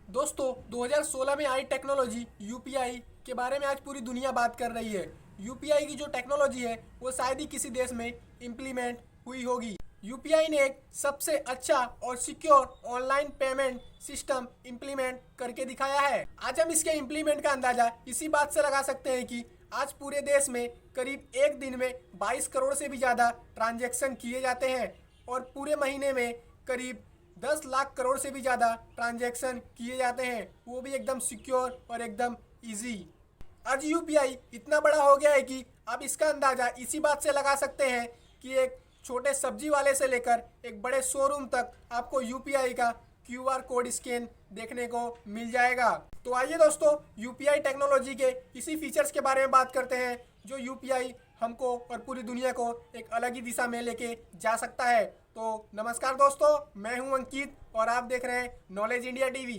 दोस्तों 2016 में I technology UPI के बारे में आज पूरी दुनिया बात कर रही है। यूपीआई की जो टेक्नोलॉजी है वो शायद ही किसी देश में इम्प्लीमेंट हुई होगी। यूपीआई ने एक सबसे अच्छा और secure online payment system implement करके दिखाया है। आज हम इसके इम्प्लीमेंट का अंदाजा इसी बात से लगा सकते हैं कि आज पूरे देश में करीब एक दिन में 22 करोड़ से भी ज़्यादा ट्रांजैक्शन किए जाते हैं और पूरे महीने में करीब 10 लाख करोड़ से भी ज़्यादा ट्रांजैक्शन किए जाते हैं, वो भी एकदम सिक्योर और एकदम इजी। आज यूपीआई इतना बड़ा हो गया है कि आप इसका अंदाज़ा इसी बात से लगा सकते हैं कि एक छोटे सब्जी वाले से लेकर एक बड़े शोरूम तक आपको यूपीआई का क्यूआर कोड स्कैन देखने को मिल जाएगा। तो आइए दोस्तों यूपीआई टेक्नोलॉजी के इसी फीचर्स के बारे में बात करते हैं जो यूपीआई हमको और पूरी दुनिया को एक अलग ही दिशा में लेके जा सकता है। तो नमस्कार दोस्तों, मैं हूं अंकित और आप देख रहे हैं नॉलेज इंडिया टीवी।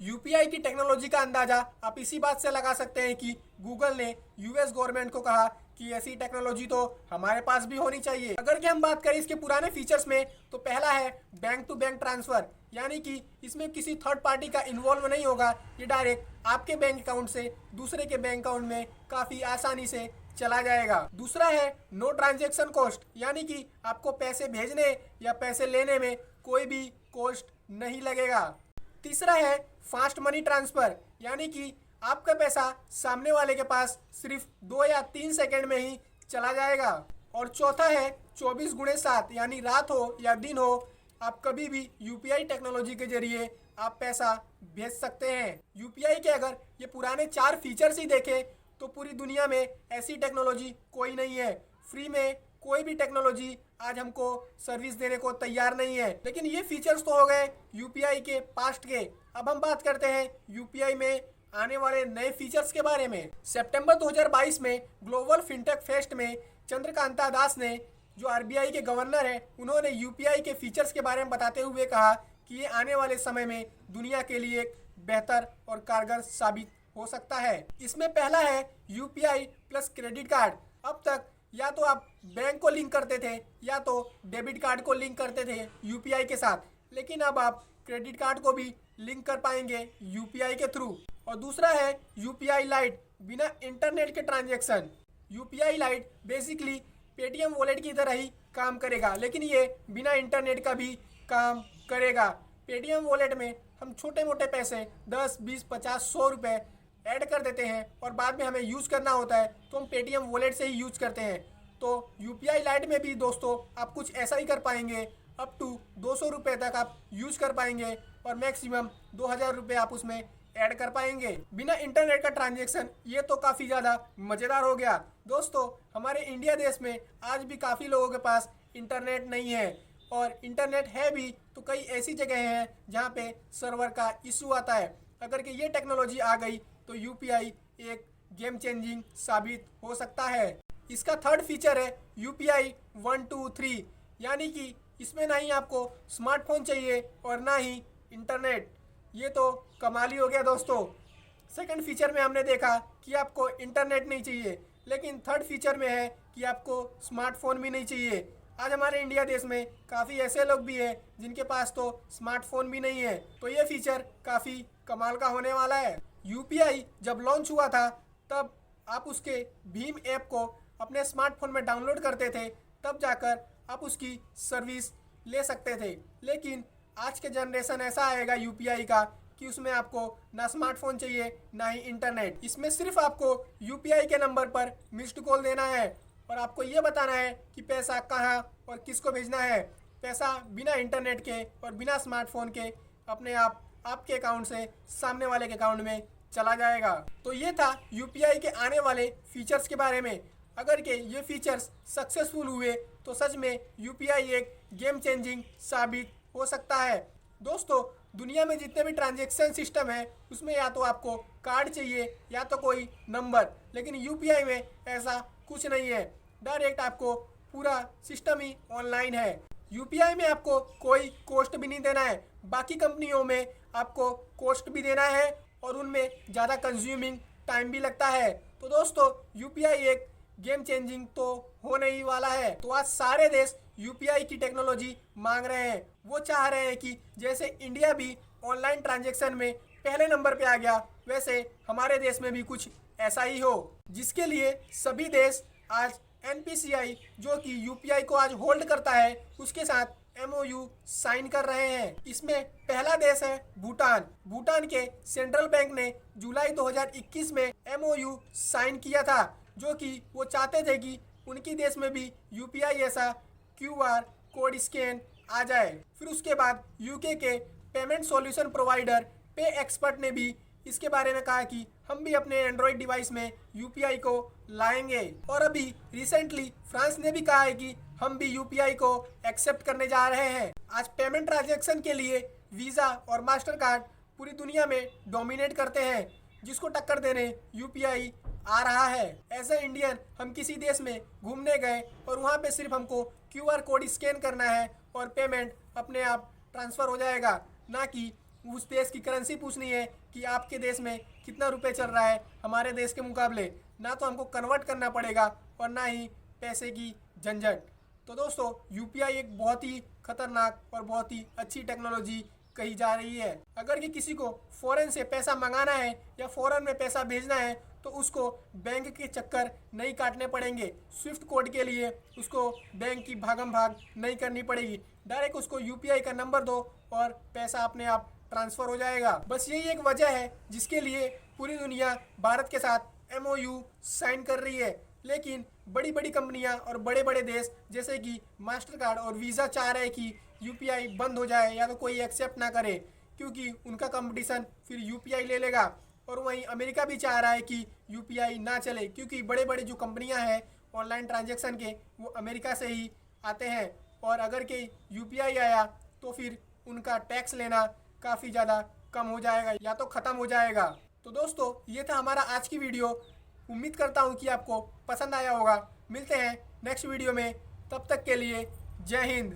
यूपीआई की टेक्नोलॉजी का अंदाजा आप इसी बात से लगा सकते हैं कि गूगल ने यूएस गवर्नमेंट को कहा कि ऐसी टेक्नोलॉजी तो हमारे पास भी होनी चाहिए। अगर कि हम बात करें इसके पुराने फीचर्स में तो पहला है बैंक टू बैंक ट्रांसफर, यानी कि इसमें किसी थर्ड पार्टी का इन्वॉल्व नहीं होगा। ये डायरेक्ट आपके बैंक अकाउंट से दूसरे के बैंक अकाउंट में काफ़ी आसानी से चला जाएगा। दूसरा है नो ट्रांजेक्शन कॉस्ट, यानी कि आपको पैसे भेजने या पैसे लेने में कोई भी कॉस्ट नहीं लगेगा। तीसरा है फास्ट मनी ट्रांसफ़र, यानी कि आपका पैसा सामने वाले के पास सिर्फ 2 या 3 सेकंड में ही चला जाएगा। और चौथा है 24x7, यानी रात हो या दिन हो आप कभी भी यूपीआई टेक्नोलॉजी के जरिए आप पैसा भेज सकते हैं। यूपीआई के अगर ये पुराने 4 फीचर्स ही देखें तो पूरी दुनिया में ऐसी टेक्नोलॉजी कोई नहीं है। फ्री में कोई भी टेक्नोलॉजी आज हमको सर्विस देने को तैयार नहीं है। लेकिन ये फीचर्स तो हो गए यूपीआई के पास्ट के। अब हम बात करते हैं यूपीआई में आने वाले नए फीचर्स के बारे में। सितंबर 2022 में ग्लोबल फिनटेक फेस्ट में चंद्रकांता दास ने, जो आरबीआई के गवर्नर हैं, उन्होंने यूपीआई के फीचर्स के बारे में बताते हुए कहा कि ये आने वाले समय में दुनिया के लिए एक बेहतर और कारगर साबित हो सकता है। इसमें पहला है यूपीआई प्लस क्रेडिट कार्ड। अब तक या तो आप बैंक को लिंक करते थे या तो डेबिट कार्ड को लिंक करते थे यूपीआई के साथ, लेकिन अब आप क्रेडिट कार्ड को भी लिंक कर पाएंगे यूपीआई के थ्रू। और दूसरा है यूपीआई लाइट, बिना इंटरनेट के transaction. UPI light basically Paytm wallet की तरह ही काम करेगा, लेकिन ये बिना इंटरनेट का भी काम करेगा। पेटीएम वॉलेट में हम छोटे मोटे पैसे 10, 20, 50, 100 रुपये ऐड कर देते हैं और बाद में हमें यूज़ करना होता है तो हम पेटीएम वॉलेट से ही यूज़ करते हैं। तो यूपीआई लाइट में भी दोस्तों आप कुछ ऐसा ही कर पाएंगे। अप टू 200 रुपये तक आप यूज़ कर पाएंगे और मैक्सिमम 2000 रुपये आप उसमें ऐड कर पाएंगे बिना इंटरनेट का ट्रांजैक्शन। ये तो काफ़ी ज़्यादा मज़ेदार हो गया। दोस्तों हमारे इंडिया देश में आज भी काफ़ी लोगों के पास इंटरनेट नहीं है, और इंटरनेट है भी तो कई ऐसी जगह हैं जहाँ पे सर्वर का इशू आता है। अगर कि ये टेक्नोलॉजी आ गई तो यूपीआई एक गेम चेंजिंग साबित हो सकता है। इसका थर्ड फीचर है यूपीआई 1, 2, 3, यानी कि इसमें ना ही आपको स्मार्टफोन चाहिए और ना ही इंटरनेट। ये तो कमाल ही हो गया दोस्तों। सेकंड फीचर में हमने देखा कि आपको इंटरनेट नहीं चाहिए, लेकिन थर्ड फीचर में है कि आपको स्मार्टफोन भी नहीं चाहिए। आज हमारे इंडिया देश में काफ़ी ऐसे लोग भी हैं जिनके पास तो स्मार्टफोन भी नहीं है, तो ये फीचर काफ़ी कमाल का होने वाला है। यूपीआई जब लॉन्च हुआ था तब आप उसके भीम ऐप को अपने स्मार्टफोन में डाउनलोड करते थे, तब जाकर आप उसकी सर्विस ले सकते थे। लेकिन आज के जनरेशन ऐसा आएगा यूपीआई का कि उसमें आपको ना स्मार्टफोन चाहिए ना ही इंटरनेट। इसमें सिर्फ आपको यूपीआई के नंबर पर मिस्ड कॉल देना है और आपको ये बताना है कि पैसा कहाँ और किसको भेजना है। पैसा बिना इंटरनेट के और बिना स्मार्टफोन के अपने आप आपके अकाउंट से सामने वाले के अकाउंट में चला जाएगा। तो ये था यूपीआई के आने वाले फीचर्स के बारे में। अगर के ये फीचर्स सक्सेसफुल हुए तो सच में यूपीआई एक गेम चेंजिंग साबित हो सकता है। दोस्तों दुनिया में जितने भी ट्रांजैक्शन सिस्टम है उसमें या तो आपको कार्ड चाहिए या तो कोई नंबर, लेकिन यूपीआई में ऐसा कुछ नहीं है। डायरेक्ट आपको पूरा सिस्टम ही ऑनलाइन है। यूपीआई में आपको कोई कॉस्ट भी नहीं देना है। बाकी कंपनियों में आपको कॉस्ट भी देना है और उनमें ज़्यादा कंज्यूमिंग टाइम भी लगता है। तो दोस्तों यूपीआई एक गेम चेंजिंग तो होने ही वाला है। तो आज सारे देश यूपीआई की टेक्नोलॉजी मांग रहे हैं। वो चाह रहे हैं कि जैसे इंडिया भी ऑनलाइन ट्रांजैक्शन में पहले नंबर पे आ गया, वैसे हमारे देश में भी कुछ ऐसा ही हो, जिसके लिए सभी देश आज एनपीसीआई जो कि यूपीआई को आज होल्ड करता है उसके साथ एमओयू साइन कर रहे हैं। इसमें पहला देश है भूटान। भूटान के सेंट्रल बैंक ने जुलाई 2021 में एमओयू साइन किया था, जो कि वो चाहते थे कि उनकी देश में भी यूपीआई ऐसा क्यूआर कोड स्कैन आ जाए। फिर उसके बाद यूके के पेमेंट सॉल्यूशन प्रोवाइडर पे एक्सपर्ट ने भी इसके बारे में कहा कि हम भी अपने एंड्रॉइड डिवाइस में यूपीआई को लाएंगे। और अभी रिसेंटली फ्रांस ने भी कहा है कि हम भी यूपीआई को एक्सेप्ट करने जा रहे हैं। आज पेमेंट ट्रांजैक्शन के लिए वीज़ा और मास्टर कार्ड पूरी दुनिया में डोमिनेट करते हैं, जिसको टक्कर देने यूपीआई आ रहा है। एज ए इंडियन हम किसी देश में घूमने गए और वहाँ पे सिर्फ हमको क्यूआर कोड स्कैन करना है और पेमेंट अपने आप ट्रांसफ़र हो जाएगा, ना कि उस देश की करेंसी पूछनी है कि आपके देश में कितना रुपए चल रहा है हमारे देश के मुकाबले। ना तो हमको कन्वर्ट करना पड़ेगा और ना ही पैसे की झंझट। तो दोस्तों, यूपीआई एक बहुत ही खतरनाक और बहुत ही अच्छी टेक्नोलॉजी कही जा रही है। अगर कि किसी को फॉरेन से पैसा मंगाना है या फॉरेन में पैसा भेजना है तो उसको बैंक के चक्कर नहीं काटने पड़ेंगे। स्विफ्ट कोड के लिए उसको बैंक की भागम भाग नहीं करनी पड़ेगी। डायरेक्ट उसको यूपीआई का नंबर दो और पैसा अपने आप ट्रांसफ़र हो जाएगा। बस यही एक वजह है जिसके लिए पूरी दुनिया भारत के साथ एमओयू साइन कर रही है। लेकिन बड़ी बड़ी कंपनियां और बड़े बड़े देश जैसे कि मास्टर कार्ड और वीज़ा चाह रहे हैं कि यूपीआई बंद हो जाए या तो कोई एक्सेप्ट ना करे, क्योंकि उनका कंपटीशन फिर यूपीआई ले लेगा। और वहीं अमेरिका भी चाह रहा है कि यूपीआई ना चले, क्योंकि बड़े बड़े जो कंपनियां हैं ऑनलाइन ट्रांजैक्शन के वो अमेरिका से ही आते हैं। और अगर के यूपीआई आया तो फिर उनका टैक्स लेना काफ़ी ज़्यादा कम हो जाएगा या तो ख़त्म हो जाएगा। तो दोस्तों, ये था हमारा आज की वीडियो। उम्मीद करता हूँ कि आपको पसंद आया होगा। मिलते हैं नेक्स्ट वीडियो में, तब तक के लिए जय हिंद।